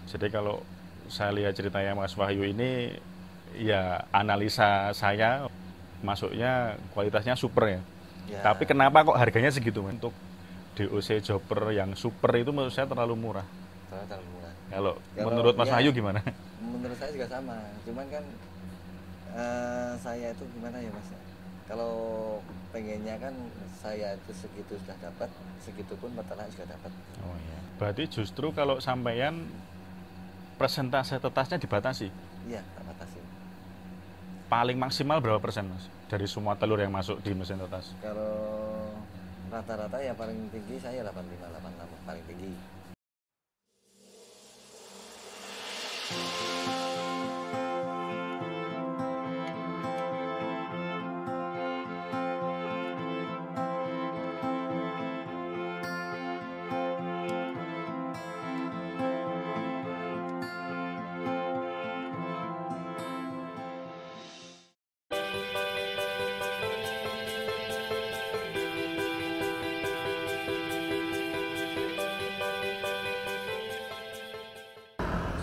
Jadi kalau saya lihat ceritanya Mas Wahyu ini, ya analisa saya masuknya kualitasnya super ya. Tapi Ya, kenapa kok harganya segitu, Mas? Untuk DOC Jopper yang super itu menurut saya terlalu murah. terlalu murah. Kalau Kalau menurut Mas Wahyu ya, gimana? menurut saya juga sama. Cuman kan saya itu gimana ya mas? Kalau pengennya kan saya itu segitu sudah dapat, segitu pun peternak juga dapat. Oh iya. Berarti justru kalau sampean persentase tetasnya dibatasi. Iya, tak batasin. Paling maksimal berapa persen, Mas? Dari semua telur yang masuk di mesin tetas. Kalau rata-rata ya paling tinggi saya 85, 86 paling tinggi.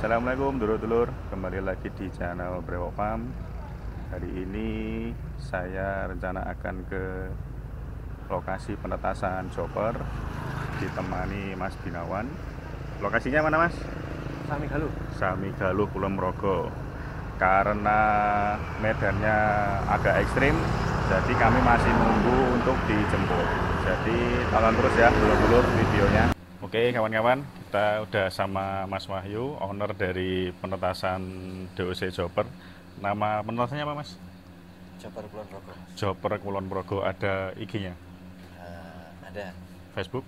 Assalamualaikum dulur-dulur, kembali lagi di channel Brewok Farm. Hari ini saya rencana akan ke lokasi penetasan chopper ditemani Mas Binawan. Lokasinya mana, Mas? Sami Galuh. Sami Galuh, Kulon Progo. Karena medannya agak ekstrim, jadi kami masih nunggu untuk dijemput. Jadi tonton terus ya dulur-dulur videonya. Oke kawan-kawan, kita udah sama Mas Wahyu, owner dari penetasan DOC Chopper. Nama penetasannya apa, Mas? Chopper Kulon Progo mas. Chopper Kulon Progo, ada IG-nya? Ada, Facebook?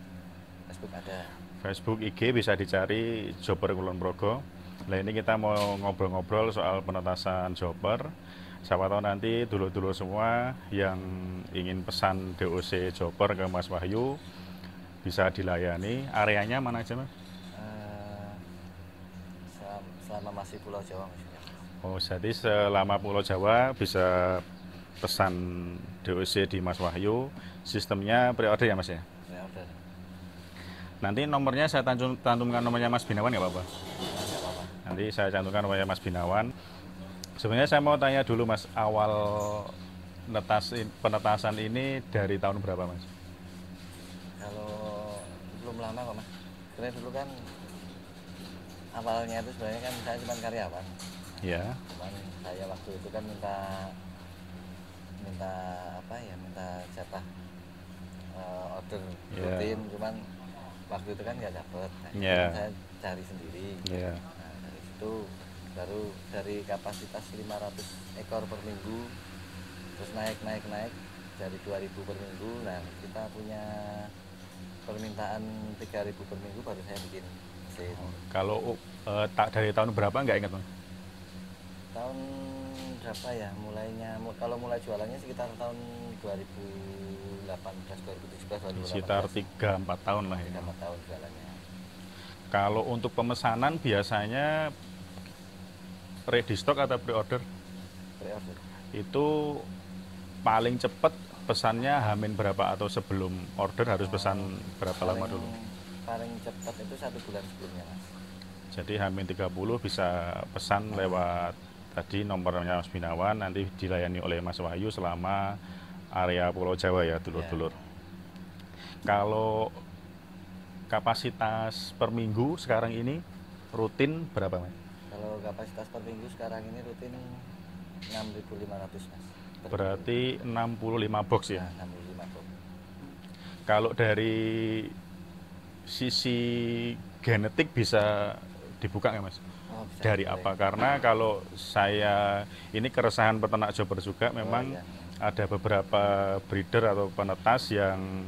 Facebook ada. Facebook, IG bisa dicari Chopper Kulon Progo. Nah ini kita mau ngobrol-ngobrol soal penetasan chopper. Siapa tahu nanti dulur-dulur semua yang ingin pesan DOC chopper ke Mas Wahyu bisa dilayani. Areanya mana aja, Mas? Eh, selama masih Pulau Jawa mas. Oh, jadi selama Pulau Jawa bisa pesan DOC di Mas Wahyu. Sistemnya pre-order ya, Mas ya? Ya udah, Nanti nomornya saya cantumkan nomornya Mas Binawan nggak apa-apa? nggak apa-apa. Nanti saya cantumkan nomornya Mas Binawan. Sebenarnya saya mau tanya dulu, Mas, awal penetasan ini dari tahun berapa, Mas? Kalau belum lama kok mas. Karena dulu kan awalnya itu sebenarnya kan saya cuma karyawan. Ya, Cuman saya waktu itu kan minta minta apa ya, minta jatah order ya, rutin. Cuman waktu itu kan nggak dapet. Nah, itu kan ya, saya cari sendiri. ya. Nah, dari situ baru dari kapasitas 500 ekor per minggu terus naik dari 2000 per minggu. Nah kita punya permintaan 3000 per minggu baru saya bikin mesin. Kalau tak dari tahun berapa nggak ingat, Mas? Tahun berapa ya mulainya, kalau mulai jualannya sekitar tahun 2018, 2017, Sekitar 2018. 3-4 tahun lah ya. 3-4 tahun jualannya. Kalau untuk pemesanan biasanya ready stock atau pre-order? Pre-order. Itu paling cepat pesannya hamin berapa atau sebelum order harus pesan berapa lama paling dulu? paling cepat itu 1 bulan sebelumnya mas. Jadi hamin 30 bisa pesan lewat tadi nomornya Mas Binawan, nanti dilayani oleh Mas Wahyu selama area Pulau Jawa ya, Ya, dulur-dulur. Kalau kapasitas per minggu sekarang ini rutin berapa, Mas? kalau kapasitas per minggu sekarang ini rutin 6.500 mas per minggu. Berarti 65 box ya. Nah, 65 box. Kalau dari sisi genetik bisa dibuka nggak, Mas? Oh, bisa, Dari boleh. apa? Karena kalau saya ini keresahan peternak chopper juga, memang iya. ada beberapa breeder atau penetas yang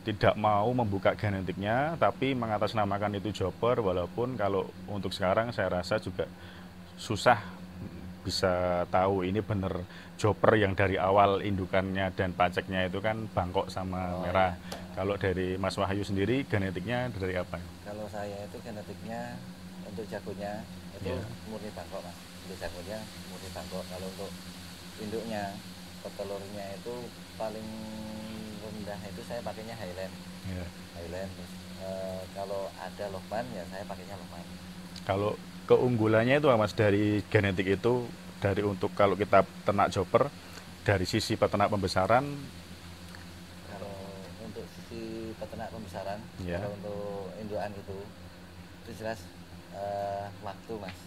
tidak mau membuka genetiknya, tapi mengatasnamakan itu chopper, walaupun kalau untuk sekarang saya rasa juga susah bisa tahu ini bener chopper yang dari awal indukannya dan paceknya itu kan bangkok sama Oh, merah. iya. Kalau dari Mas Wahyu sendiri genetiknya dari apa? Kalau saya itu genetiknya untuk jagonya itu Iya. murni Bangkok mas. Untuk jagonya murni Bangkok. Kalau untuk induknya, petelurnya itu paling rendah itu saya pakainya Highland. Iya. Highland. Terus kalau ada Lohman ya saya pakainya Lohman. Kalau keunggulannya itu Mas dari genetik itu, dari untuk kalau kita ternak chopper, dari sisi peternak pembesaran, Kalau untuk sisi peternak pembesaran, ya, kalau untuk indukan itu jelas waktu mas,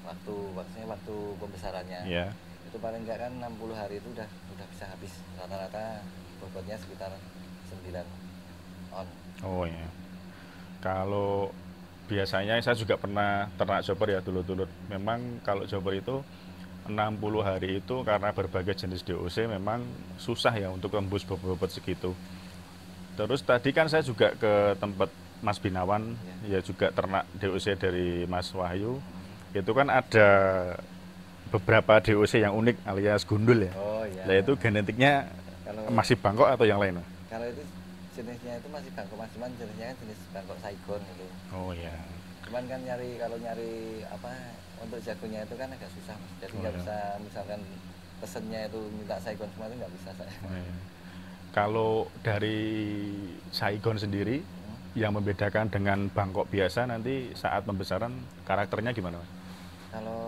waktunya waktu pembesarannya ya. itu paling enggak kan 60 hari itu udah bisa habis, rata-rata bobotnya sekitar 9 on. Oh ya. Kalau biasanya saya juga pernah ternak chopper ya dulu-dulu. Memang kalau chopper itu 60 hari itu karena berbagai jenis DOC memang susah ya untuk tembus bobot-bobot segitu. Terus tadi kan saya juga ke tempat Mas Binawan, ya juga ternak DOC dari Mas Wahyu. Itu kan ada beberapa DOC yang unik alias gundul ya. Oh iya. Nah itu genetiknya Kalau masih bangkok atau yang lain? kalau itu jenisnya itu masih bangkok mas, cuman jenisnya kan jenis bangkok Saigon gitu. Oh ya. Cuman kan kalau nyari apa untuk jagonya itu kan agak susah mas. Jadi nggak bisa misalkan pesennya itu minta Saigon semua itu nggak bisa saya. Oh, ya. Kalau dari Saigon sendiri yang membedakan dengan bangkok biasa nanti saat pembesaran karakternya gimana Mas? Kalau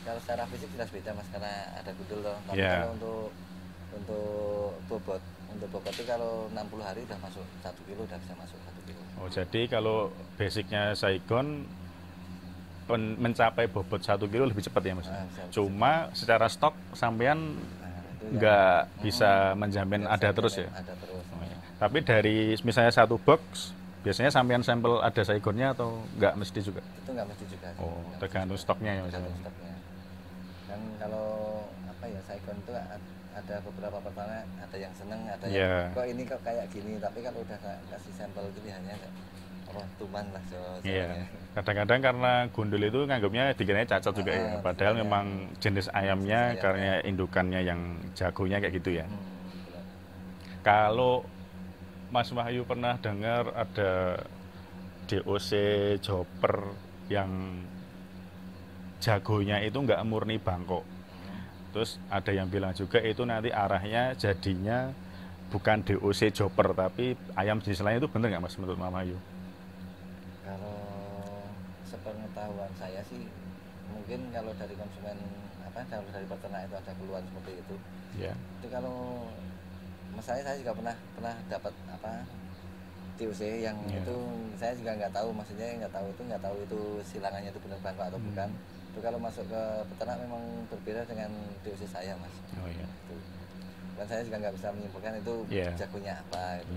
kalau secara fisik jelas beda mas, karena ada gundul loh. Tapi Yeah. kalau untuk bobot itu kalau 60 hari udah masuk 1 kilo, udah bisa masuk 1 kilo. Oh jadi kalau basicnya Saigon mencapai bobot 1 kilo lebih cepat ya Mas? Cuma secara stok sampean nggak bisa menjamin ada terus ya? Ada terus. Oh, ya. Tapi dari misalnya satu box biasanya sampean sampel ada Saigonnya atau nggak mesti juga? Itu nggak mesti juga. Oh, tergantung stoknya ya Mas? Tergantung stoknya. Dan kalau apa ya, Saigon itu ada beberapa peternak, ada yang seneng, ada yang kok ini kok kayak gini, tapi kalau udah kasih sampel pilihannya tuman lah Iya. Kadang-kadang karena gundul itu nganggapnya dikiranya cacat juga ya, padahal memang jenis ayamnya karena indukannya yang jagonya kayak gitu ya. Kalau Mas Wahyu pernah dengar ada DOC chopper yang jagonya itu nggak murni bangkok. Terus ada yang bilang juga itu nanti arahnya jadinya bukan DOC chopper tapi ayam jenis lain, itu bener nggak Mas menurut Mas Wahyu? Kalau sepengetahuan saya sih mungkin kalau dari konsumen kalau dari peternak itu ada keluhan seperti itu. Ya. Itu kalau saya juga pernah dapat DOC yang itu saya juga nggak tahu, maksudnya nggak tahu itu silangannya itu benar bangkok atau bukan. Itu kalau masuk ke peternak memang berbeda dengan DOC saya mas. Oh iya. Itu. Dan saya juga nggak bisa menyimpulkan itu jagonya apa. Gitu.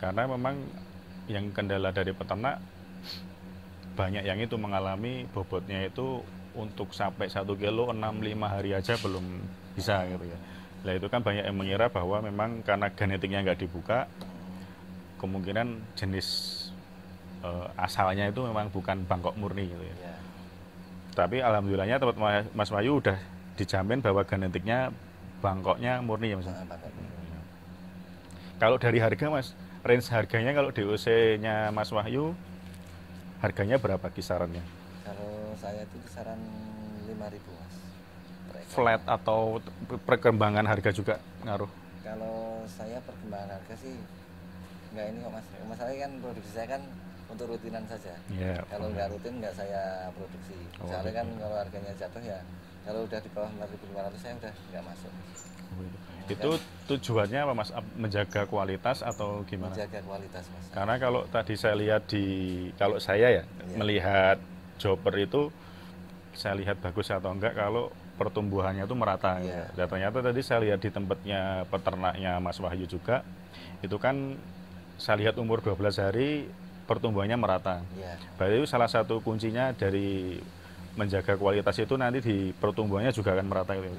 Karena memang yang kendala dari peternak banyak yang itu mengalami bobotnya itu untuk sampai 1 kilo 65 hari aja belum bisa gitu ya. Nah itu kan banyak yang mengira bahwa memang karena genetiknya nggak dibuka, kemungkinan jenis asalnya itu memang bukan bangkok murni gitu ya. Tapi alhamdulillahnya tempat Mas Wahyu udah dijamin bahwa genetiknya bangkoknya murni ya Mas. Kalau dari harga Mas, range harganya kalau DOC-nya Mas Wahyu harganya berapa kisarannya? Kalau saya itu kisaran 5.000 mas. Flat atau perkembangan harga juga ngaruh? Kalau saya perkembangan harga sih nggak ini kok mas. Masalahnya kan produksi saya kan untuk rutinan saja. Kalau nggak rutin nggak saya produksi. Soalnya kan kalau harganya jatuh ya, kalau udah di bawah 4.500 saya udah nggak masuk. Itu tujuannya apa Mas? Menjaga kualitas atau gimana? Menjaga kualitas Mas. Karena kalau tadi saya lihat kalau saya ya melihat chopper itu, saya lihat bagus atau enggak kalau pertumbuhannya itu merata. Dan ternyata tadi saya lihat di tempatnya peternaknya Mas Wahyu juga, itu kan saya lihat umur 12 hari pertumbuhannya merata. Berarti itu salah satu kuncinya dari menjaga kualitas itu nanti di pertumbuhannya juga akan merata gitu.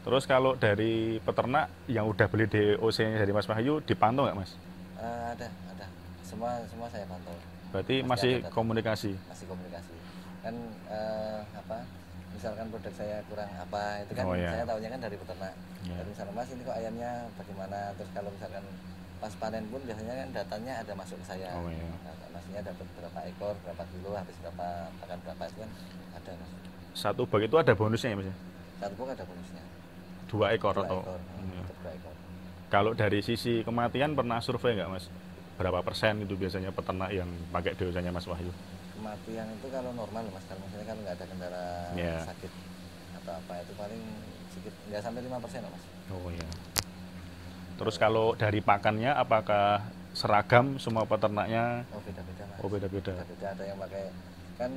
Terus kalau dari peternak yang udah beli DOC-nya dari Mas Wahyu dipantau nggak Mas? Ada. Semua saya pantau. Berarti masih komunikasi? Masih komunikasi. Kan misalkan produk saya kurang apa, itu kan saya tahunya kan dari peternak. Jadi misalnya Mas ini kok ayamnya bagaimana, terus kalau misalkan pas panen pun biasanya kan datanya ada masuk ke saya. Maksudnya dapat berapa ekor, berapa kilo, habis berapa pakan berapa, itu kan ada Mas. Satu bag itu ada bonusnya ya Mas? Satu bag ada bonusnya. 2 ekor atau? 2 ekor. Kalau dari sisi kematian pernah survei nggak Mas? Berapa persen itu biasanya peternak yang pakai DOC-nya Mas Wahyu? kematian itu kalau normal mas, kalau misalnya kalau nggak ada kendala Yeah. sakit atau apa itu paling sedikit, nggak sampai 5% mas. Oh iya. Terus kalau dari pakannya apakah seragam semua peternaknya? Oh beda-beda mas. Oh beda-beda. Beda-beda, ada yang pakai kan,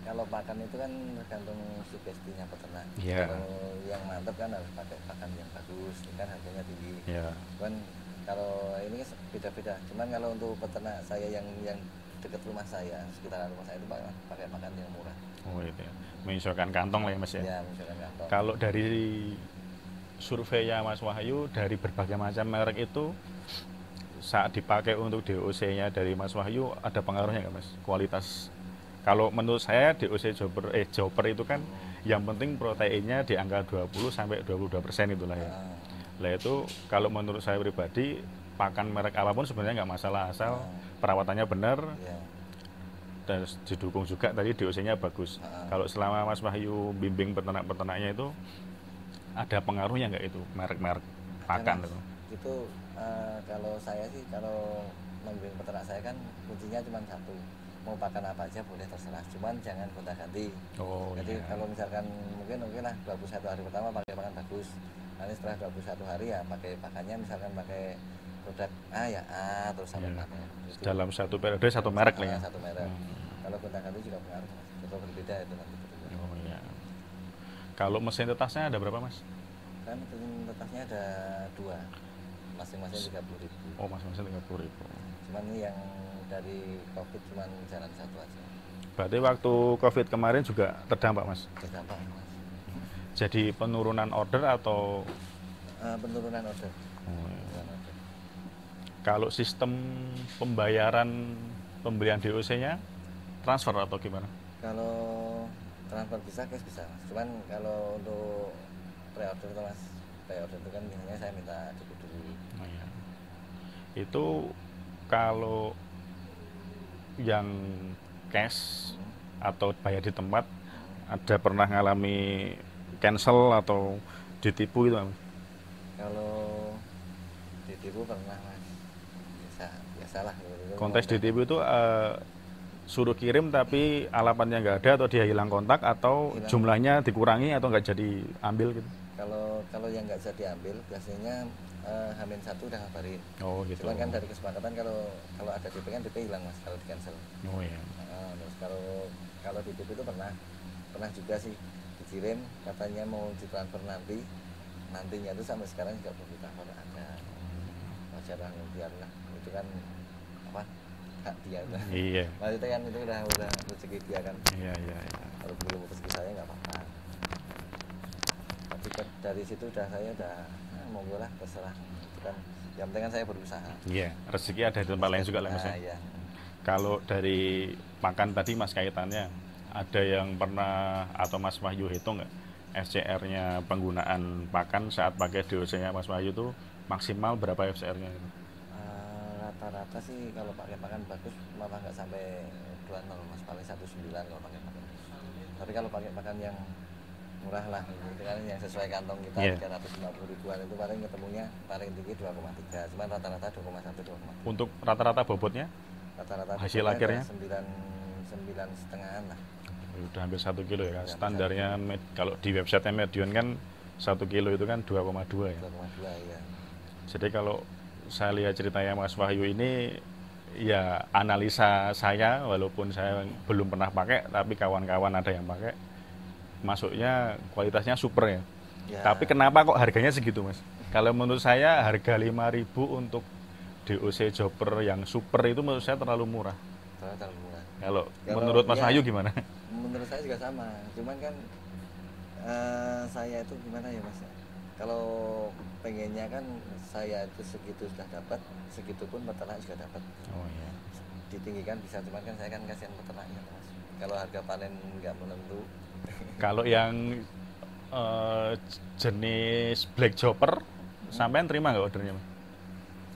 kalau pakan itu kan tergantung sugestinya peternak. Iya. Kalau yang mantap kan harus pakai pakan yang bagus, itu kan harganya tinggi. Ya. Cuman kalau ini kan beda-beda. Cuman kalau untuk peternak saya yang dekat rumah saya, sekitaran rumah saya itu pakai pakan yang murah. Oh itu ya. Menyesuaikan kantong lah ya mas ya. Ya, misalkan kantong. Kalau dari surveinya Mas Wahyu, dari berbagai macam merek itu saat dipakai untuk DOC-nya dari Mas Wahyu ada pengaruhnya nggak mas? Kualitas. Kalau menurut saya DOC Jopper itu kan yang penting proteinnya di angka 20 sampai 22% itulah ya. Lah itu kalau menurut saya pribadi pakan merek apapun sebenarnya nggak masalah asal perawatannya benar Ya. dan didukung juga tadi DOC-nya bagus. Kalau selama Mas Wahyu bimbing peternak-peternaknya itu ada pengaruhnya nggak itu merek-merek pakan itu? Itu kalau saya sih, kalau membimbing peternak saya kan kuncinya cuma satu, mau pakan apa aja boleh terserah, cuman jangan gonta-ganti. Oh, Jadi iya. kalau misalkan mungkin lah 21 hari pertama pakai pakan bagus, nanti setelah 21 hari ya pakai pakannya misalkan pakai produk A ya A terus sampai Iya. pakai itu. Dalam satu periode satu merek lah ya. Satu merek. Kalau gonta-ganti juga pengaruh mas, itu berbeda itu nanti. Oh iya. Kalau mesin tetasnya ada berapa mas? Kan mesin tetasnya ada 2, masing-masing 30.000. Oh masing-masing 30.000. Cuman ini yang dari COVID cuman jalan satu aja. Berarti waktu COVID kemarin juga terdampak mas? Terdampak mas. Jadi penurunan order atau? Penurunan order. Oh, iya. Penurunan order. Kalau sistem pembayaran pembelian DOC-nya transfer atau gimana? Kalau transfer bisa, cash bisa mas. Cuman kalau untuk pre-order itu mas, pre-order itu kan biasanya saya minta debit dulu. Oh, iya. Itu kalau yang cash atau bayar di tempat ada pernah ngalami cancel atau ditipu itu? Kalau ditipu pernah mas, biasalah. Kontes ditipu itu suruh kirim tapi alamatnya nggak ada atau dia hilang kontak atau Hilang. jumlahnya dikurangi atau nggak jadi ambil gitu? Kalau yang nggak bisa diambil biasanya H-1 udah ngabarin. Oh gitu. Cuman kan dari kesepakatan kalau ada DP kan DP hilang mas kalau di cancel. Oh iya. Terus kalau di DP itu pernah juga sih dikirim katanya mau ditransfer nantinya itu sampai sekarang juga belum ditransfer. Ada wajar lah, biarlah itu kan apa hak dia lah. Iya. Maksudnya kan itu udah rezeki dia kan. Iya. Kalau belum rezeki saya nggak apa-apa. Tapi dari situ saya udah monggo lah terserah. Itu kan yang penting kan saya berusaha. Iya. Rezeki ada di tempat lain juga lah mas. Iya. Kalau dari pakan tadi mas kaitannya ada yang pernah atau Mas Wahyu hitung nggak FCR-nya penggunaan pakan saat pakai DOC-nya Mas Wahyu itu maksimal berapa FCR-nya? Rata-rata sih kalau pakai pakan bagus malah nggak sampai 20 mas, paling 19 kalau pakai pakan. Tapi kalau pakai pakan yang murah lah, itu kan yang sesuai kantong kita 350 ribuan itu paling ketemunya paling tinggi 2,3, cuman rata-rata 2,1 2,2. Untuk rata-rata bobotnya? Rata-rata hasil akhirnya 9,5-an lah. Udah hampir 1 kilo ya. Standarnya kalau di website Medion kan 1 kilo itu kan 2,2 ya. 2,2 ya. Jadi kalau saya lihat ceritanya Mas Wahyu ini ya analisa saya, walaupun saya belum pernah pakai tapi kawan-kawan ada yang pakai, masuknya kualitasnya super ya. Tapi kenapa kok harganya segitu mas? Kalau menurut saya harga 5.000 untuk DOC Jopper yang super itu menurut saya terlalu murah. Terlalu murah. Kalau menurut Mas Wahyu gimana? Menurut saya juga sama, cuman kan saya itu gimana ya mas, kalau pengennya kan saya itu segitu sudah dapat, segitu pun peternak juga dapat. Oh iya. Ditinggikan bisa, cuman kan saya kan kasihan peternaknya mas, kalau harga panen nggak menentu. Kalau yang jenis Black Jopper sampean terima nggak ordernya mas?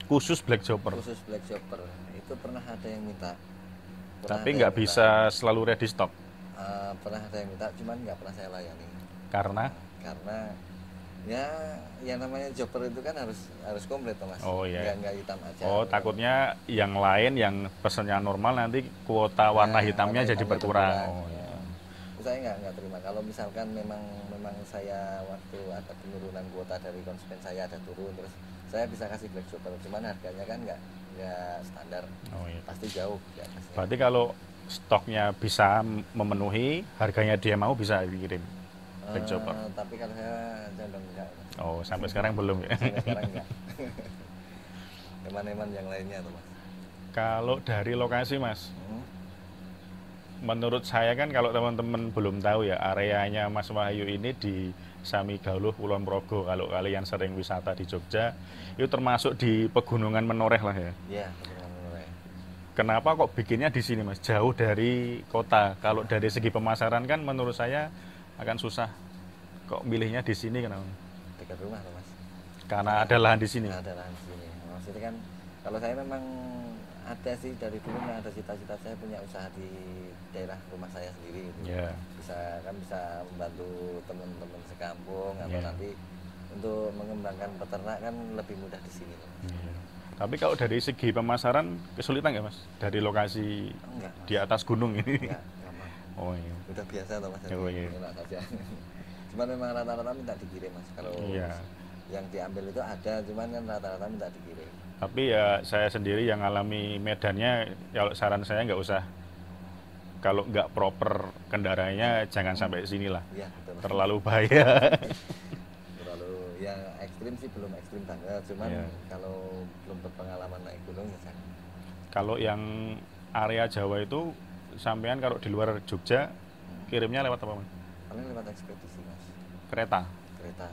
Khusus Black Jopper? Khusus Black Jopper itu pernah ada yang minta, tapi nggak bisa selalu ready stock? Pernah ada yang minta, cuman nggak pernah saya layani. Karena Ya, yang namanya chopper itu kan harus komplit toh mas. Oh iya. Nggak hitam aja. Oh, takutnya yang lain yang pesennya normal nanti kuota warna hitamnya warna jadi hitamnya berkurang. berkurang. Oh iya. Saya nggak terima. Kalau misalkan memang saya waktu ada penurunan kuota dari konsumen saya ada turun, terus saya bisa kasih black chopper. Cuman harganya kan nggak standar. Oh iya. Pasti jauh di atasnya. Berarti kalau stoknya bisa memenuhi, harganya dia mau bisa dikirim black chopper. Tapi kalau saya condong enggak. Mas. Oh, sampai sekarang belum ya. Sampai sekarang enggak. Eman-eman yang lainnya tuh mas. Kalau dari lokasi mas, menurut saya kan kalau teman-teman belum tahu ya, areanya Mas Wahyu ini di Samigaluh, Kulon Progo. Kalau kalian sering wisata di Jogja, itu termasuk di pegunungan Menoreh lah ya. Iya, pegunungan Menoreh. Kenapa kok bikinnya di sini mas? Jauh dari kota. Kalau dari segi pemasaran kan menurut saya akan susah. Kok milihnya di sini kenapa? Dekat rumah tuh mas. Karena ada lahan di sini. Ada lahan di sini. Maksudnya kan kalau saya memang ada sih dari dulu memang ada cita-cita saya punya usaha di daerah rumah saya sendiri gitu. Yeah. Bisa membantu teman-teman sekampung atau Yeah. nanti untuk mengembangkan peternak kan lebih mudah di sini. Yeah. Tapi kalau dari segi pemasaran kesulitan nggak mas? Dari lokasi Enggak, mas. di atas gunung ini? Enggak, gampang. Oh iya. Udah biasa toh mas. Oh, iya. Enak saja. Cuman memang rata-rata minta dikirim mas. Kalau Iya. yang diambil itu ada, cuman kan rata-rata minta dikirim. Tapi ya saya sendiri yang alami medannya, kalau saran saya nggak usah, kalau nggak proper kendaraannya jangan sampai sini lah. Iya, betul. Terlalu bahaya. Terlalu yang ekstrim sih belum ekstrim banget, cuman Iya. kalau belum berpengalaman naik gunung ya jangan. Kalau yang area Jawa itu, sampean kalau di luar Jogja, kirimnya lewat apa mas? Paling lewat ekspedisi mas, Kereta. kereta.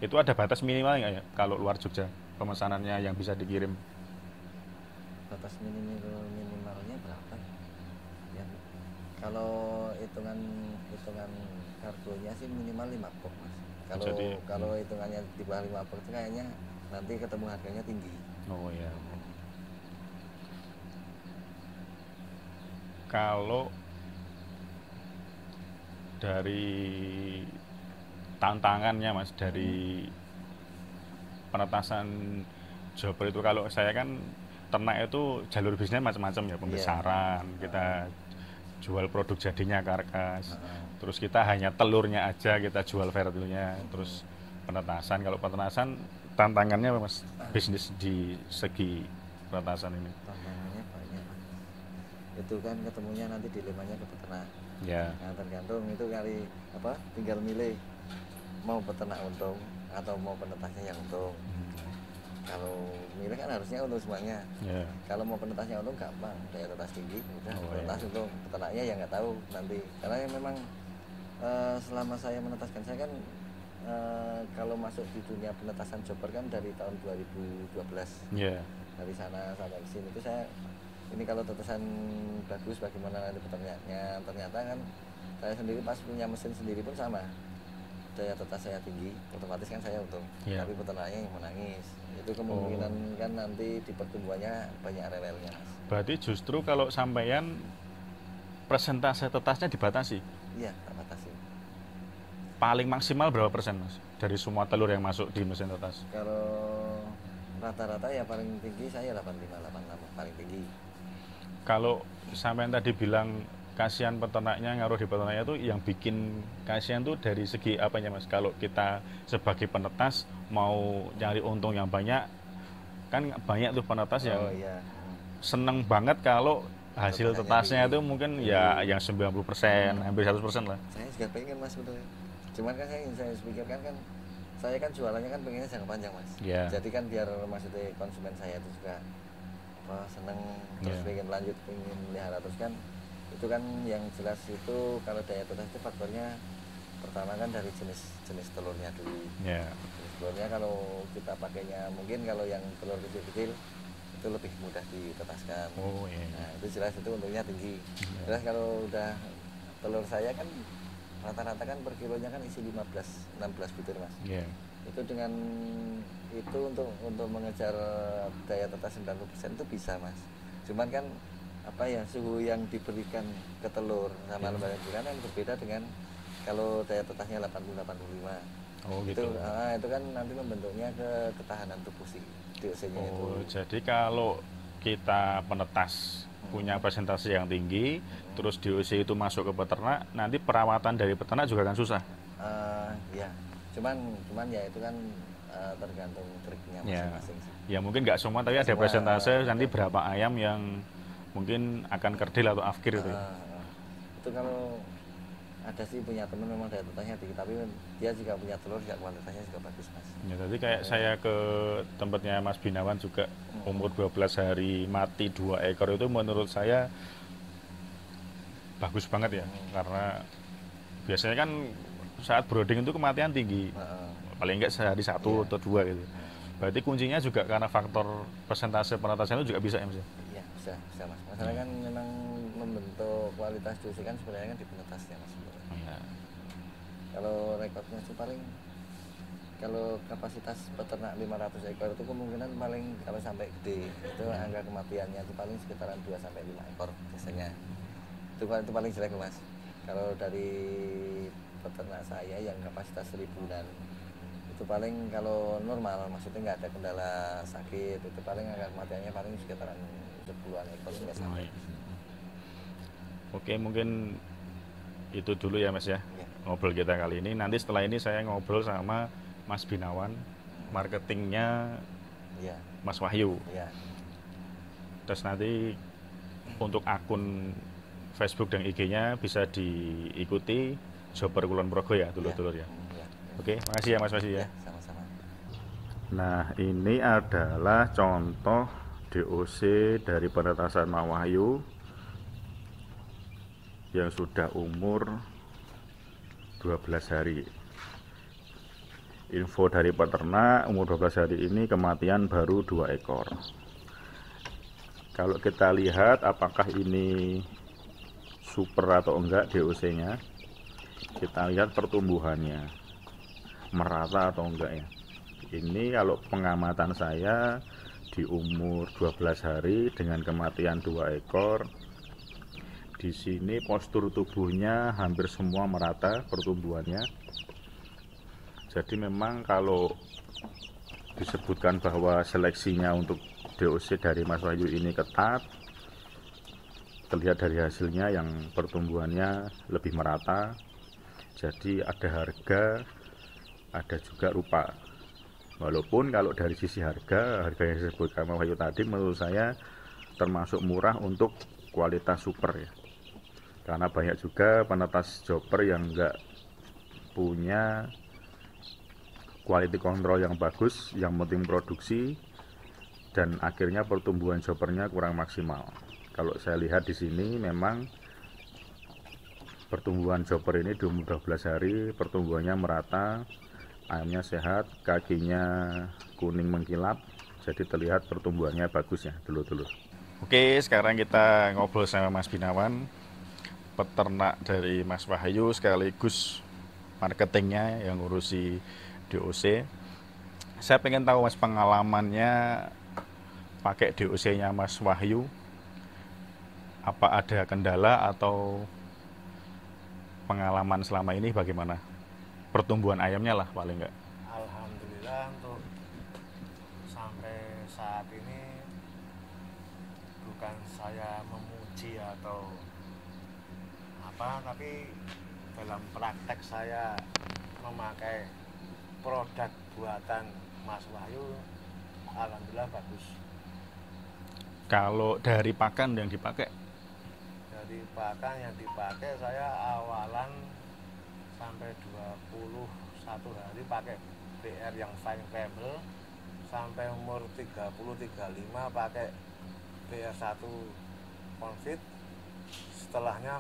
Itu ada batas minimal nggak ya kalau luar Jogja pemesanannya yang bisa dikirim? Batas minimalnya berapa ya? Kalau hitungan kargonya sih minimal 5 box mas. Kalau hitungannya di bawah 5 box itu kayaknya nanti ketemu harganya tinggi. Oh iya. Kalau dari tantangannya mas, dari penetasan jobber itu, kalau saya kan ternak itu jalur bisnisnya macam-macam ya, pembesaran, kita jual produk jadinya karkas, terus kita hanya telurnya aja kita jual fertilnya, terus penetasan. Kalau penetasan tantangannya apa mas, bisnis di segi penetasan ini? Tantangannya banyak mas. Itu kan ketemunya nanti dilemanya ke peternak. Ya. Nah, tergantung itu kali tinggal milih mau peternak untung atau mau penetasnya yang untung. Kalau milih kan harusnya untung semuanya. Yeah. Kalau mau penetasnya untung gampang, daya tetas tinggi, udah penetas untung. Peternaknya ya nggak tahu nanti. Karena yang memang selama saya menetaskan, saya kan kalau masuk di dunia penetasan jobber kan dari tahun 2012. Yeah. Dari sana sampai ke sini itu saya ini kalau tetesan bagus bagaimana nanti peternaknya. Ternyata kan saya sendiri pas punya mesin sendiri pun sama, daya tetas saya tinggi, otomatis kan saya untung. Tapi peternaknya yang menangis. Itu kemungkinan kan nanti di pertumbuhannya banyak rewelnya mas. Berarti justru kalau sampean persentase tetasnya dibatasi? Iya, tak batasi. Paling maksimal berapa persen mas dari semua telur yang masuk di mesin tetas? Kalau rata-rata ya paling tinggi saya 85-86 paling tinggi. Kalau sampean tadi bilang kasihan peternaknya, ngaruh di peternaknya, itu yang bikin kasihan tuh dari segi apanya mas? Kalau kita sebagai penetas mau nyari untung yang banyak, kan banyak tuh penetas yang seneng banget kalau hasil tetasnya itu mungkin ya yang 90%, hampir 100% lah. Saya juga pengen mas sebetulnya. Cuman kan saya pikirkan kan saya kan jualannya kan pengennya jangka panjang mas. Jadi kan biar maksudnya konsumen saya itu juga seneng terus pengen lanjut, pengen melihara terus kan. Itu kan yang jelas itu kalau daya tetas itu faktornya pertama kan dari jenis telurnya dulu. Jenis telurnya kalau kita pakainya mungkin kalau yang telur kecil-kecil itu lebih mudah ditetaskan. Nah itu jelas itu untungnya tinggi. Jelas kalau udah telur saya kan rata-rata kan per kilonya kan isi 15-16 butir mas. Itu dengan itu untuk mengejar daya tetas 90% itu bisa mas. Cuman kan suhu yang diberikan ke telur sama lembaga bulan yang berbeda dengan kalau daya tetasnya 80-85. Oh gitu. Itu kan nanti membentuknya ke ketahanan tubuh si DOC-nya itu. Oh, jadi kalau kita penetas punya presentasi yang tinggi, terus DOC itu masuk ke peternak, nanti perawatan dari peternak juga akan susah. Ya, cuman ya itu kan tergantung triknya Ya, masing-masing sih. ya mungkin nggak semua, tapi ada Semua, presentase nanti berapa ayam yang mungkin akan kerdil atau afkir itu. Itu kalau ada sih punya temen memang daya tahannya tinggi, tapi dia juga punya telur juga kualitasnya juga bagus mas. Ya, jadi kayak saya ke tempatnya Mas Binawan juga umur 12 hari mati 2 ekor itu menurut saya bagus banget ya, karena biasanya kan saat brooding itu kematian tinggi, paling enggak sehari 1 atau 2 gitu. Berarti kuncinya juga karena faktor persentase penetasan itu juga bisa ya mas? Iya bisa mas. Masalahnya kan memang membentuk kualitas DOC kan sebenarnya kan di penetasnya mas. Ya. Kalau rekornya itu paling, kalau kapasitas peternak 500 ekor itu kemungkinan paling kalau sampai gede itu angka kematiannya itu paling sekitaran 2 sampai 5 ekor biasanya. Itu paling jelek mas. Kalau dari peternak saya yang kapasitas 1000-an itu paling kalau normal, maksudnya nggak ada kendala sakit, itu paling angka kematiannya paling sekitaran 10-an ekor nggak sampai. Oke, mungkin itu dulu ya mas ya, ngobrol kita kali ini. Nanti setelah ini saya ngobrol sama Mas Binawan, marketingnya Mas Wahyu. Terus nanti untuk akun Facebook dan IG-nya bisa diikuti Joper Kulon Progo ya, dulur-dulur ya. Oke, makasih ya Mas Wahyu ya. Sama-sama. Nah, ini adalah contoh DOC dari penetasan Mas Wahyu yang sudah umur 12 hari. Info dari peternak, umur 12 hari ini kematian baru 2 ekor. Kalau kita lihat apakah ini super atau enggak DOC-nya, kita lihat pertumbuhannya merata atau enggak ya. Ini kalau pengamatan saya di umur 12 hari dengan kematian 2 ekor, di sini postur tubuhnya hampir semua merata pertumbuhannya. Jadi memang kalau disebutkan bahwa seleksinya untuk DOC dari Mas Wahyu ini ketat, terlihat dari hasilnya yang pertumbuhannya lebih merata. Jadi ada harga, ada juga rupa. Walaupun kalau dari sisi harga yang disebutkan Mas Wahyu tadi menurut saya termasuk murah untuk kualitas super ya. Karena banyak juga penetas joper yang enggak punya quality control yang bagus, yang penting produksi, dan akhirnya pertumbuhan jopernya kurang maksimal. Kalau saya lihat di sini memang pertumbuhan joper ini di umur 12 hari pertumbuhannya merata, ayamnya sehat, kakinya kuning mengkilap, jadi terlihat pertumbuhannya bagus ya dulur-dulur. Oke, sekarang kita ngobrol sama Mas Binawan, peternak dari Mas Wahyu sekaligus marketingnya yang ngurusi DOC. Saya pengen tahu Mas pengalamannya pakai DOC-nya Mas Wahyu, apa ada kendala atau pengalaman selama ini bagaimana? Pertumbuhan ayamnya lah paling enggak. Alhamdulillah untuk sampai saat ini bukan saya memuji atau apa, tapi dalam praktek saya memakai produk buatan Mas Wahyu, alhamdulillah bagus. Kalau dari pakan yang dipakai? Dari pakan yang dipakai saya awalan sampai 21 hari pakai BR yang Fine Camel, sampai umur 30-35 pakai BR1 Confit. Setelahnya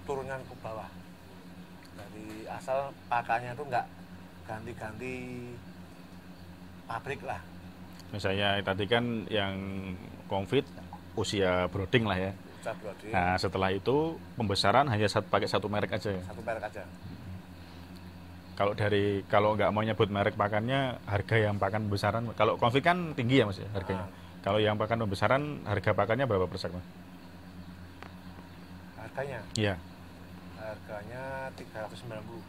turunnya ke bawah, dari asal pakannya itu enggak ganti-ganti pabrik lah. Misalnya tadi kan yang Confit usia brooding lah ya. Nah setelah itu pembesaran hanya pakai satu merek aja ya? Satu merek aja. Kalau nggak mau nyebut merek pakannya, harga yang pakan pembesaran, kalau Confit kan tinggi ya mas ya harganya. Kalau yang pakan pembesaran, harga pakannya berapa persen mas? Harganya? Iya. Harganya 390.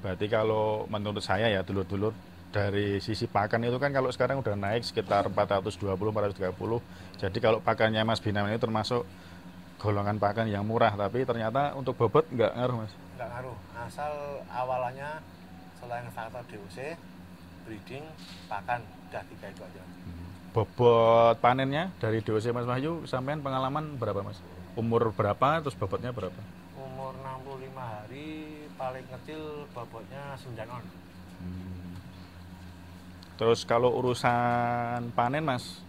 Berarti kalau menurut saya ya dulur-dulur, dari sisi pakan itu kan kalau sekarang udah naik sekitar 420 430. Jadi kalau pakannya Mas Binawan ini termasuk golongan pakan yang murah, tapi ternyata untuk bobot nggak ngaruh Mas. Nggak ngaruh, asal awalannya selain faktor DOC, breeding, pakan, udah 3 itu aja. Bobot panennya dari DOC Mas Wahyu sampean pengalaman berapa Mas? Umur berapa terus bobotnya berapa? Umur 65 hari paling kecil bobotnya 9 on. Terus kalau urusan panen Mas,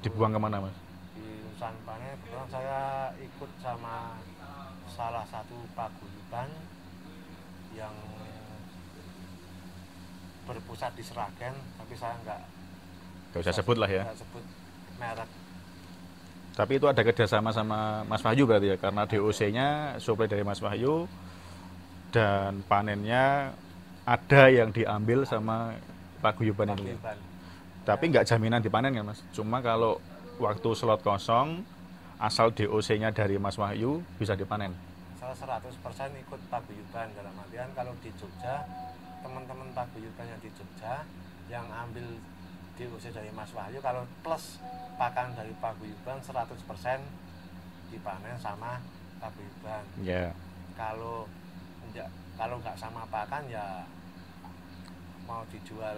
dibuang kemana Mas? Di urusan panen kebetulan saya ikut sama salah satu paguyuban yang berpusat di Seragen, tapi saya nggak Gak usah sebut lah ya. nggak sebut merek. Tapi itu ada kerjasama sama Mas Wahyu berarti ya, karena DOC-nya suplai dari Mas Wahyu dan panennya ada yang diambil sama paguyuban ini. Paguyuban. Tapi nggak jaminan dipanen kan Mas? Cuma kalau waktu slot kosong asal DOC-nya dari Mas Wahyu bisa dipanen. Saya 100% ikut paguyuban, dalam artian kalau di Jogja, teman-teman paguyuban yang di Jogja yang ambil DOC dari Mas Wahyu, kalau plus pakan dari paguyuban 100% dipanen sama paguyuban. Ya. Kalau nggak sama pakan ya mau dijual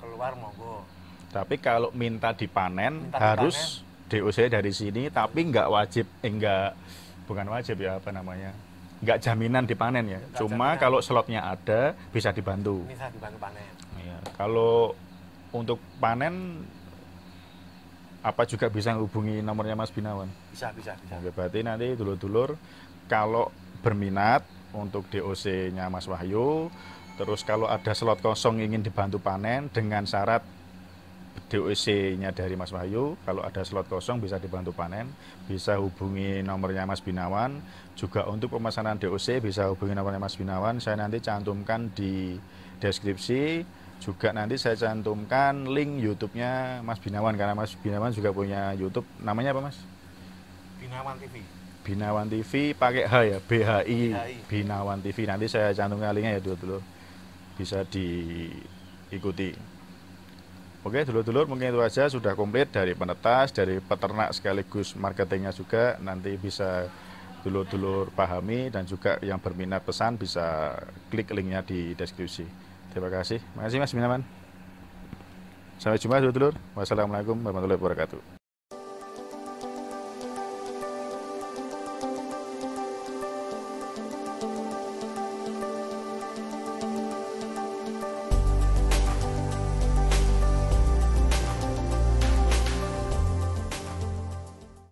keluar monggo. Tapi kalau minta dipanen Minta harus DOC dari sini, tapi nggak wajib, bukan wajib ya, apa namanya, nggak jaminan dipanen ya. Nggak Cuma jaminan. kalau slotnya ada bisa dibantu. Bisa dibantu panen. Ya, kalau untuk panen apa juga bisa hubungi nomornya Mas Binawan. Bisa. Oke, berarti nanti dulur-dulur kalau berminat untuk DOC-nya Mas Wahyu, terus kalau ada slot kosong ingin dibantu panen dengan syarat DOC-nya dari Mas Wahyu, kalau ada slot kosong bisa dibantu panen, bisa hubungi nomornya Mas Binawan. Juga untuk pemesanan DOC bisa hubungi nomornya Mas Binawan, saya nanti cantumkan di deskripsi. Juga nanti saya cantumkan link YouTube-nya Mas Binawan, karena Mas Binawan juga punya YouTube. Namanya apa Mas? Binawan TV. Binawan TV pakai H ya, BHI, BHI. Binawan TV. Nanti saya cantumkan linknya ya dulur-dulur, bisa diikuti. Oke dulur-dulur, mungkin itu aja, sudah komplit dari penetas, dari peternak sekaligus marketingnya juga. Nanti bisa dulur-dulur pahami, dan juga yang berminat pesan bisa klik linknya di deskripsi. Terima kasih. Makasih Mas Binawan. Sampai jumpa dulur-dulur. Wassalamualaikum warahmatullahi wabarakatuh.